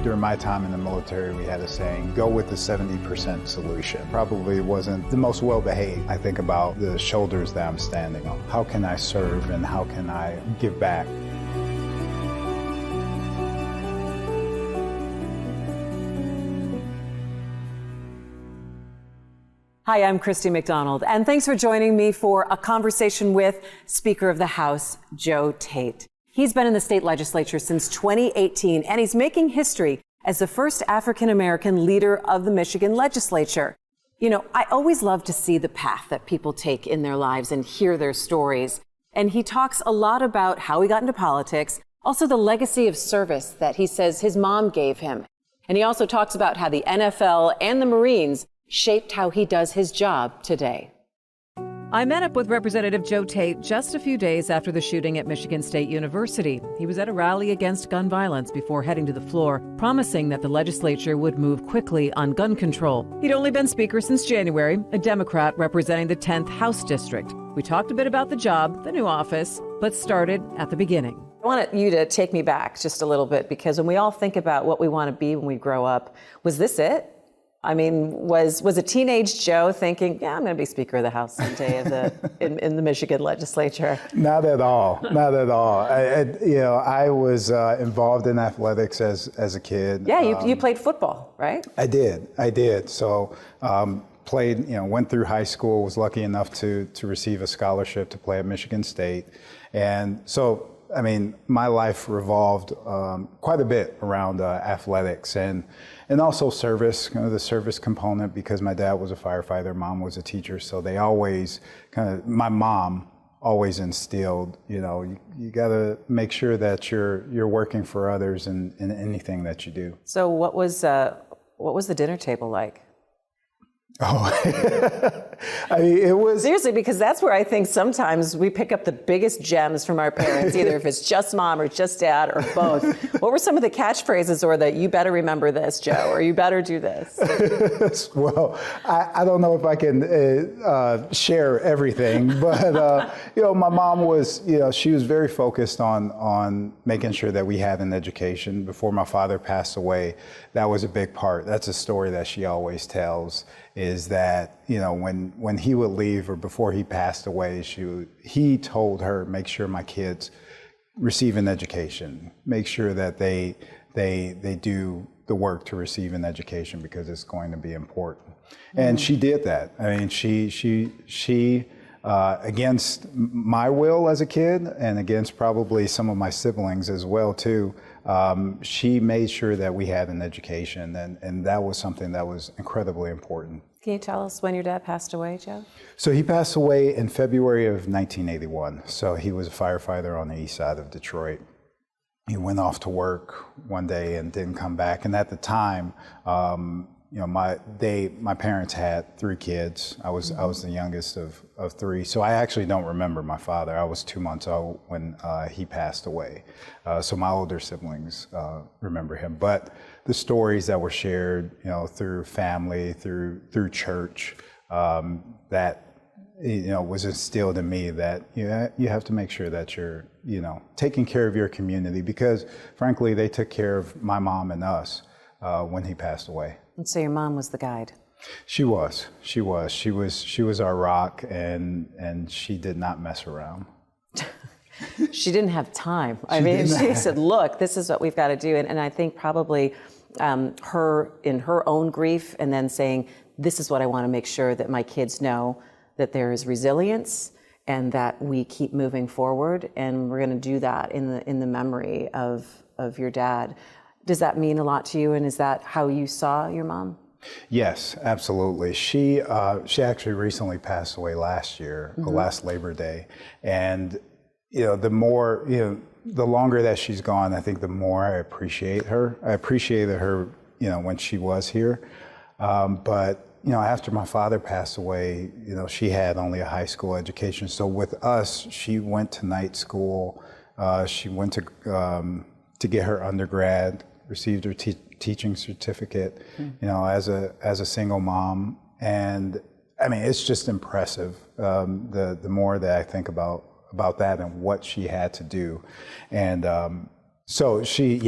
During my time in the military, we had a saying, go with the 70% solution. Probably wasn't the most well-behaved. I think about the shoulders that I'm standing on. How can I serve and how can I give back? Hi, I'm Christy McDonald, and thanks for joining me for a conversation with Speaker of the House, Joe Tate. He's been in the state legislature since 2018, and he's making history as the first African-American leader of the Michigan legislature. You know, I always love to see the path that people take in their lives and hear their stories. And he talks a lot about how he got into politics, also the legacy of service that he says his mom gave him. And he also talks about how the NFL and the Marines shaped how he does his job today. I met up with Representative Joe Tate just a few days after the shooting at Michigan State University. He was at a rally against gun violence before heading to the floor, promising that the legislature would move quickly on gun control. He'd only been Speaker since January, a Democrat representing the 10th House District. We talked a bit about the job, the new office, but started at the beginning. I want you to take me back just a little bit, because when we all think about what we want to be when we grow up, was this it? I mean, was a teenage Joe thinking, yeah, I'm going to be Speaker of the House someday in the Michigan legislature? Not at all. Not at all. I was involved in athletics as a kid. Yeah, you played football, right? I did. So played, went through high school, was lucky enough to receive a scholarship to play at Michigan State. And so, I mean, my life revolved quite a bit around athletics and also service, the service component, because my dad was a firefighter, mom was a teacher, so they always my mom always instilled, you got to make sure that you're working for others in anything that you do. So what was the dinner table like? Oh, I mean, it was... Seriously, because that's where I think sometimes we pick up the biggest gems from our parents, either if it's just mom or just dad or both. What were some of the catchphrases, or that you better remember this, Joe, or you better do this? Well, I don't know if I can share everything, but, my mom was, she was very focused on making sure that we had an education. Before my father passed away, that was a big part. That's a story that she always tells, is that, when he would leave or before he passed away, he told her, make sure my kids receive an education, make sure that they do the work to receive an education, because it's going to be important. Mm-hmm. And she did that. I mean, she against my will as a kid, and against probably some of my siblings as well too, she made sure that we had an education, and that was something that was incredibly important. Can you tell us when your dad passed away, Joe? So he passed away in February of 1981. So he was a firefighter on the east side of Detroit. He went off to work one day and didn't come back. And at the time, my parents had 3 kids. I was the youngest of 3. So I actually don't remember my father. I was 2 months old when he passed away. So my older siblings remember him. But the stories that were shared, through family, through church, that was instilled in me, that you have to make sure that you're taking care of your community, because frankly they took care of my mom and us when he passed away. And so your mom was the guide. She was our rock, and she did not mess around. She didn't have time. She said, look, this is what we've got to do. And I think probably her, in her own grief, and then saying, this is what I want to make sure that my kids know, that there is resilience and that we keep moving forward. And we're going to do that in the memory of your dad. Does that mean a lot to you? And is that how you saw your mom? Yes, absolutely. She actually recently passed away last year, mm-hmm. last Labor Day. And, the longer that she's gone, I think the more I appreciate her. I appreciated her, when she was here. But after my father passed away, she had only a high school education. So with us, she went to night school. She went to get her undergrad, received her teaching certificate, as a single mom. And I mean, it's just impressive. The more that I think about that and what she had to do. And So she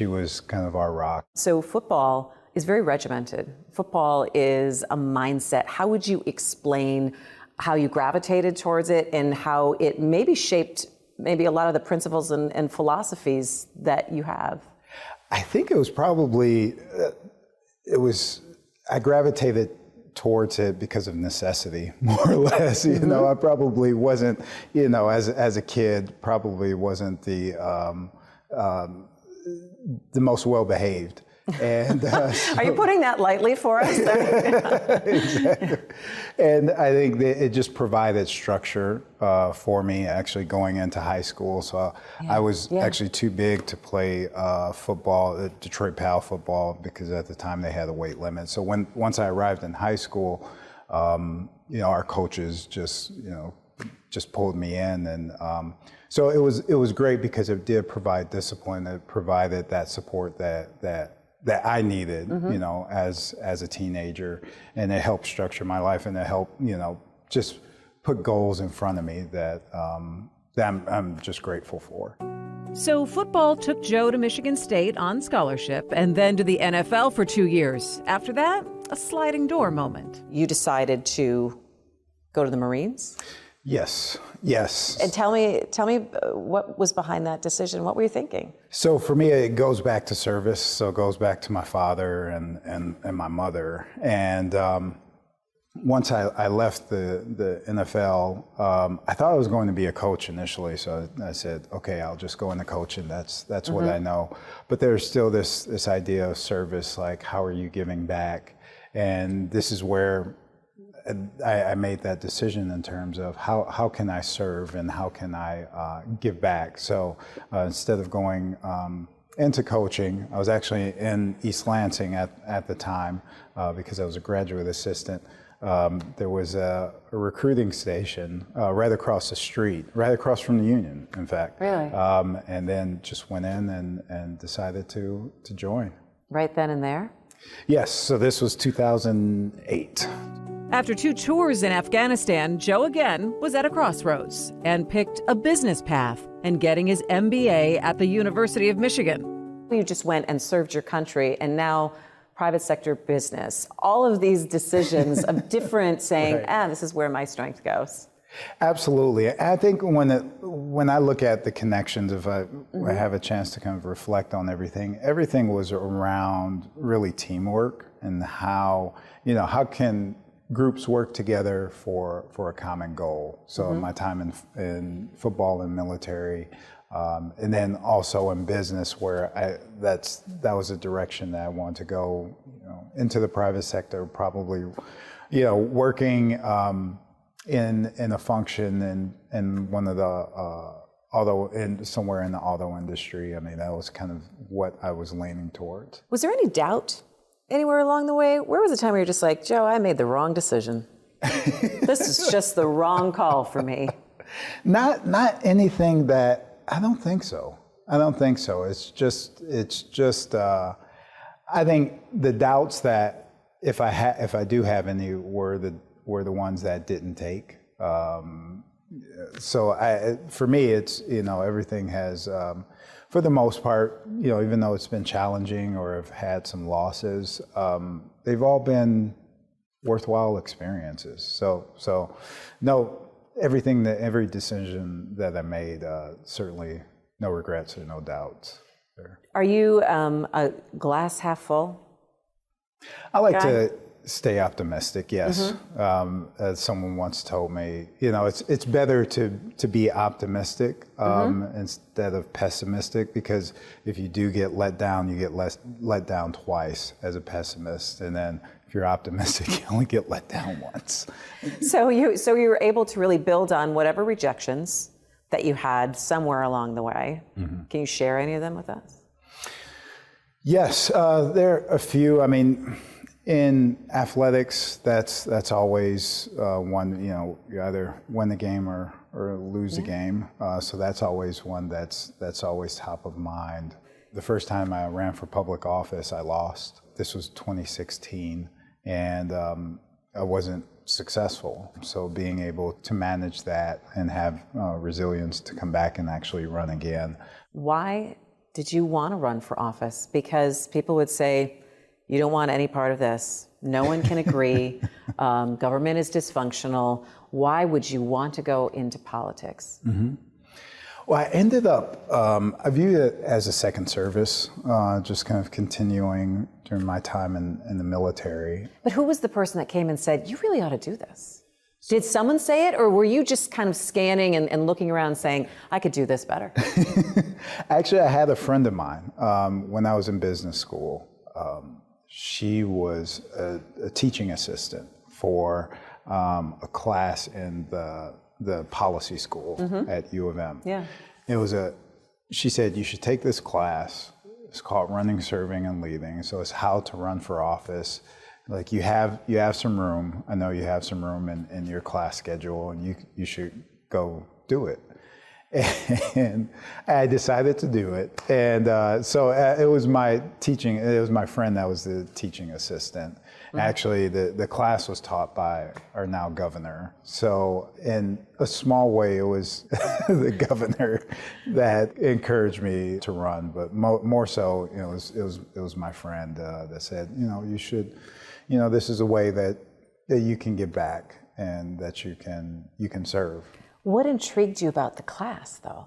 was kind of our rock. So football is very regimented. Football is a mindset. How would you explain how you gravitated towards it and how it maybe shaped maybe a lot of the principles and philosophies that you have? I think it was probably, I gravitated towards it because of necessity, more or less. You know, I probably wasn't, as a kid, probably wasn't the most well-behaved. And Are you putting that lightly for us? Exactly. And I think that it just provided structure for me actually going into high school. So I was actually too big to play football, Detroit Pal football, because at the time they had a weight limit. So once I arrived in high school, our coaches just pulled me in, and so it was great because it did provide discipline. It provided that support that I needed, as a teenager, and it helped structure my life, and it helped, just put goals in front of me that I'm just grateful for. So football took Joe to Michigan State on scholarship and then to the NFL for 2 years. After that, a sliding door moment. You decided to go to the Marines? Yes. And tell me what was behind that decision? What were you thinking? So for me, it goes back to service. So it goes back to my father and my mother. And once I left the NFL, I thought I was going to be a coach initially. So I said, okay, I'll just go into coaching. That's what I know. But there's still this idea of service, like how are you giving back? And this is where I made that decision in terms of how can I serve and how can I give back. So instead of going into coaching, I was actually in East Lansing at the time because I was a graduate assistant. There was a recruiting station right across the street, right across from the Union, in fact. Really? And then just went in and decided to join. Right then and there? Yes, so this was 2008. After 2 tours in Afghanistan, Joe again was at a crossroads and picked a business path and getting his MBA at the University of Michigan. You just went and served your country, and now private sector business. All of these decisions of different saying, this is where my strength goes. Absolutely. I think when I look at the connections, if I have a chance to kind of reflect on everything was around really teamwork and how can groups work together for a common goal. So my time in football and military, and then also in business, where that was a direction that I wanted to go, into the private sector, probably, working in a function in one of the somewhere in the auto industry. I mean, that was kind of what I was leaning towards. Was there any doubt anywhere along the way? Where was the time where you're just like, Joe, I made the wrong decision. This is just the wrong call for me. Not anything that, I don't think so. It's just I think the doubts that if I do have any were the ones that didn't take. So for me, it's, everything has, for the most part, even though it's been challenging or have had some losses, they've all been worthwhile experiences. So no, every decision that I made, certainly no regrets or no doubts there. Are you a glass half full? I like to stay optimistic, yes. As someone once told me, it's better to be optimistic instead of pessimistic, because if you do get let down, you get let down twice as a pessimist, and then if you're optimistic, you only get let down once. So you were able to really build on whatever rejections that you had somewhere along the way. Can you share any of them with us? Yes, there are a few. I mean, in athletics, that's always one. You either win the game or lose the game. So that's always one that's always top of mind. The first time I ran for public office, I lost. This was 2016, and I wasn't successful. So being able to manage that and have resilience to come back and actually run again. Why did you want to run for office? Because people would say, you don't want any part of this. No one can agree. Government is dysfunctional. Why would you want to go into politics? Well, I ended up, I viewed it as a second service, just kind of continuing during my time in the military. But who was the person that came and said, you really ought to do this? Did someone say it, or were you just kind of scanning and looking around saying, I could do this better? Actually, I had a friend of mine when I was in business school. She was a teaching assistant for a class in the policy school at U of M. Yeah. She said, you should take this class. It's called Running, Serving, and Leading. So it's how to run for office. Like you have some room. I know you have some room in your class schedule, and you should go do it. And I decided to do it. And so it was my teaching. It was my friend that was the teaching assistant. Actually, the class was taught by our now governor. So in a small way, it was the governor that encouraged me to run. But more so, it was my friend that said, you should, this is a way that you can give back and that you can serve. What intrigued you about the class, though?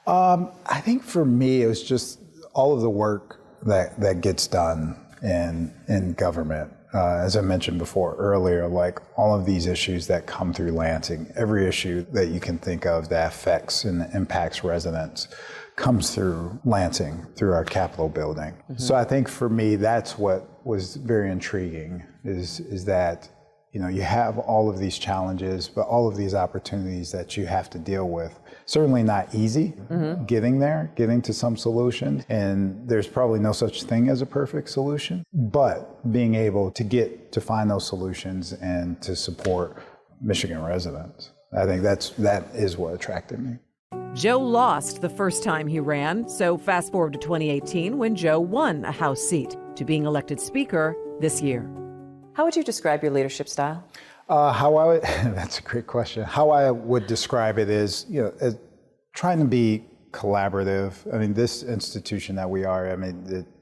I think for me, it was just all of the work that gets done in government. As I mentioned before earlier, like all of these issues that come through Lansing, every issue that you can think of that affects and impacts residents comes through Lansing, through our Capitol building. So I think for me, that's what was very intriguing, is that you have all of these challenges, but all of these opportunities that you have to deal with. Certainly not easy getting to some solution. And there's probably no such thing as a perfect solution, but being able to find those solutions and to support Michigan residents. I think that is what attracted me. Joe lost the first time he ran, so fast forward to 2018 when Joe won a House seat to being elected Speaker this year. How would you describe your leadership style? That's a great question. How I would describe it is, as trying to be collaborative. I mean, this institution that we are,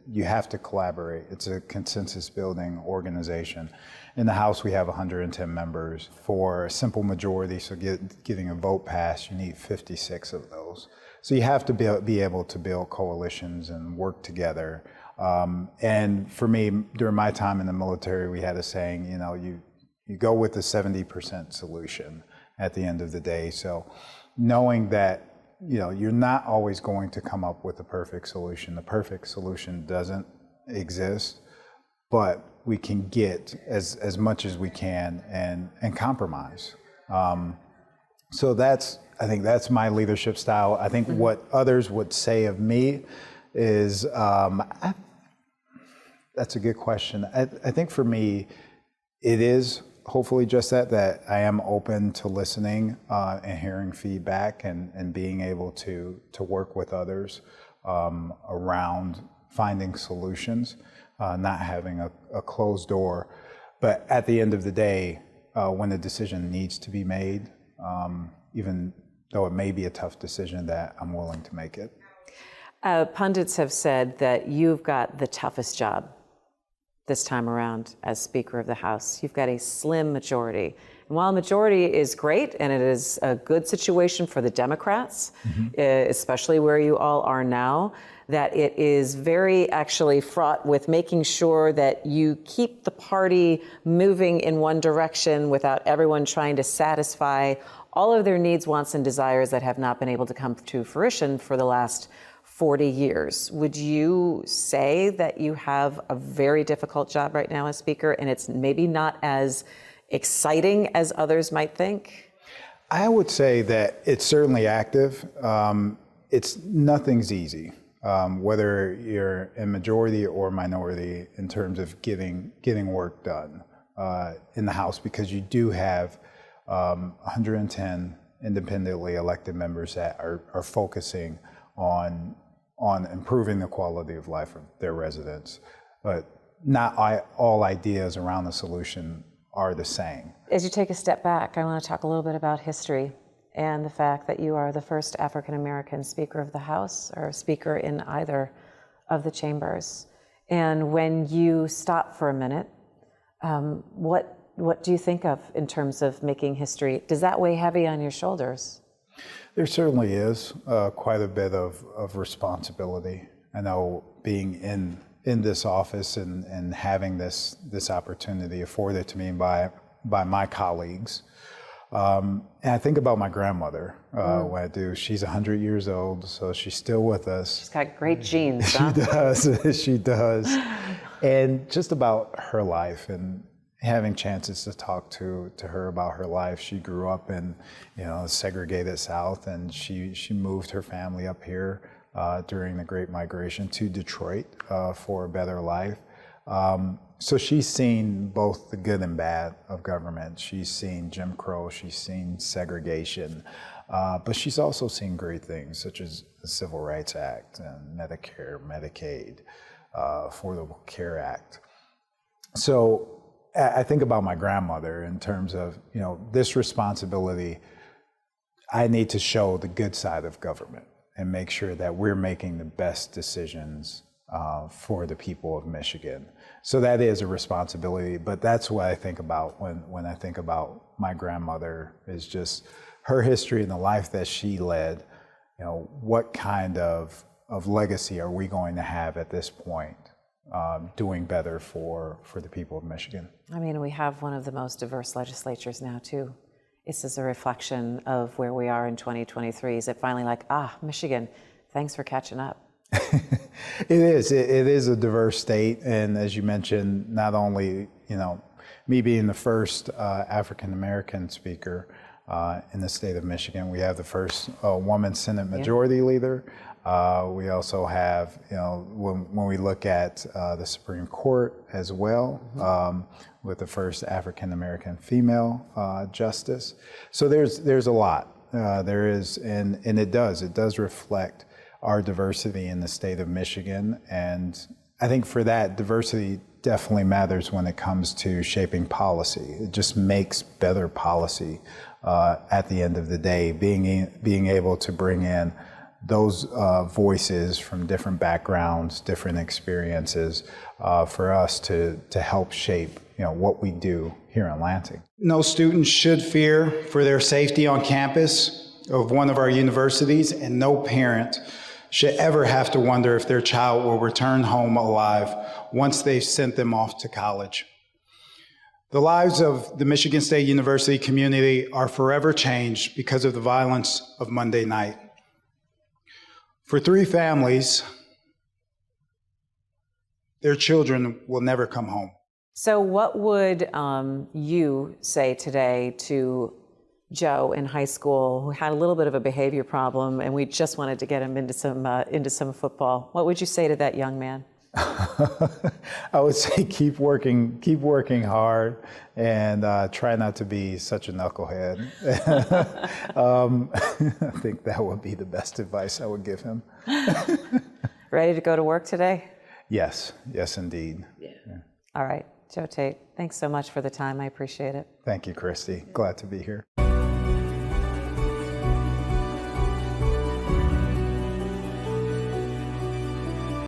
you have to collaborate. It's a consensus building organization. In the House, we have 110 members. For a simple majority, so getting a vote passed, you need 56 of those. So you have to be able to build coalitions and work together. And for me, during my time in the military, we had a saying, you go with the 70% solution at the end of the day. So knowing that, you're not always going to come up with the perfect solution. The perfect solution doesn't exist, but we can get as much as we can and compromise. So I think that's my leadership style. I think what others would say of me is, that's a good question. I think for me, it is hopefully just that I am open to listening and hearing feedback and being able to work with others around finding solutions, not having a closed door. But at the end of the day, when a decision needs to be made, even though it may be a tough decision, that I'm willing to make it. Pundits have said that you've got the toughest job this time around as Speaker of the House. You've got a slim majority. And while a majority is great, and it is a good situation for the Democrats, especially where you all are now, that it is very actually fraught with making sure that you keep the party moving in one direction without everyone trying to satisfy all of their needs, wants, and desires that have not been able to come to fruition for the last 40 years. Would you say that you have a very difficult job right now as Speaker, and it's maybe not as exciting as others might think? I would say that it's certainly active. Nothing's easy, whether you're in majority or minority in terms of getting work done in the House, because you do have 110 independently elected members that are focusing on improving the quality of life of their residents. But not all ideas around the solution are the same. As you take a step back, I want to talk a little bit about history. and the fact that you are the first African American Speaker of the House, or Speaker in either of the chambers. And when you stop for a minute, what do you think of in terms of making history? Does that weigh heavy on your shoulders? There certainly is quite a bit of responsibility. I know being in this office and having this opportunity afforded to me by my colleagues. And I think about my grandmother when I do. She's 100 years old, so she's still with us. She's got great genes, huh? She does, she does. And just about her life and having chances to talk to her about her life. She grew up in, the segregated South, and she moved her family up here during the Great Migration to Detroit for a better life. So she's seen both the good and bad of government. She's seen Jim Crow, she's seen segregation, but she's also seen great things such as the Civil Rights Act and Medicare, Medicaid, Affordable Care Act. So I think about my grandmother in terms of, this responsibility. I need to show the good side of government and make sure that we're making the best decisions for the people of Michigan. So that is a responsibility, but that's what I think about when I think about my grandmother, is just her history and the life that she led. What kind of legacy are we going to have at this point, doing better for the people of Michigan? I mean, we have one of the most diverse legislatures now, too. This is a reflection of where we are in 2023. Is it finally like, Michigan, thanks for catching up? It is. It is a diverse state, and as you mentioned, not only me being the first African American speaker in the state of Michigan, we have the first woman Senate Majority Leader. We also have, when we look at the Supreme Court as well, with the first African American female justice. So there's a lot. There is, and it does reflect our diversity in the state of Michigan. And I think for that, diversity definitely matters when it comes to shaping policy. It just makes better policy at the end of the day, being able to bring in those voices from different backgrounds, different experiences, for us to help shape what we do here in Lansing. No student should fear for their safety on campus of one of our universities, and no parent should ever have to wonder if their child will return home alive once they've sent them off to college. The lives of the Michigan State University community are forever changed because of the violence of Monday night. For 3 families, their children will never come home. So what would you say today to Joe in high school, who had a little bit of a behavior problem, and we just wanted to get him into some football? What would you say to that young man? I would say keep working hard, and try not to be such a knucklehead. I think that would be the best advice I would give him. Ready to go to work today? Yes, indeed. Yeah. All right, Joe Tate, thanks so much for the time. I appreciate it. Thank you, Christy. Glad to be here.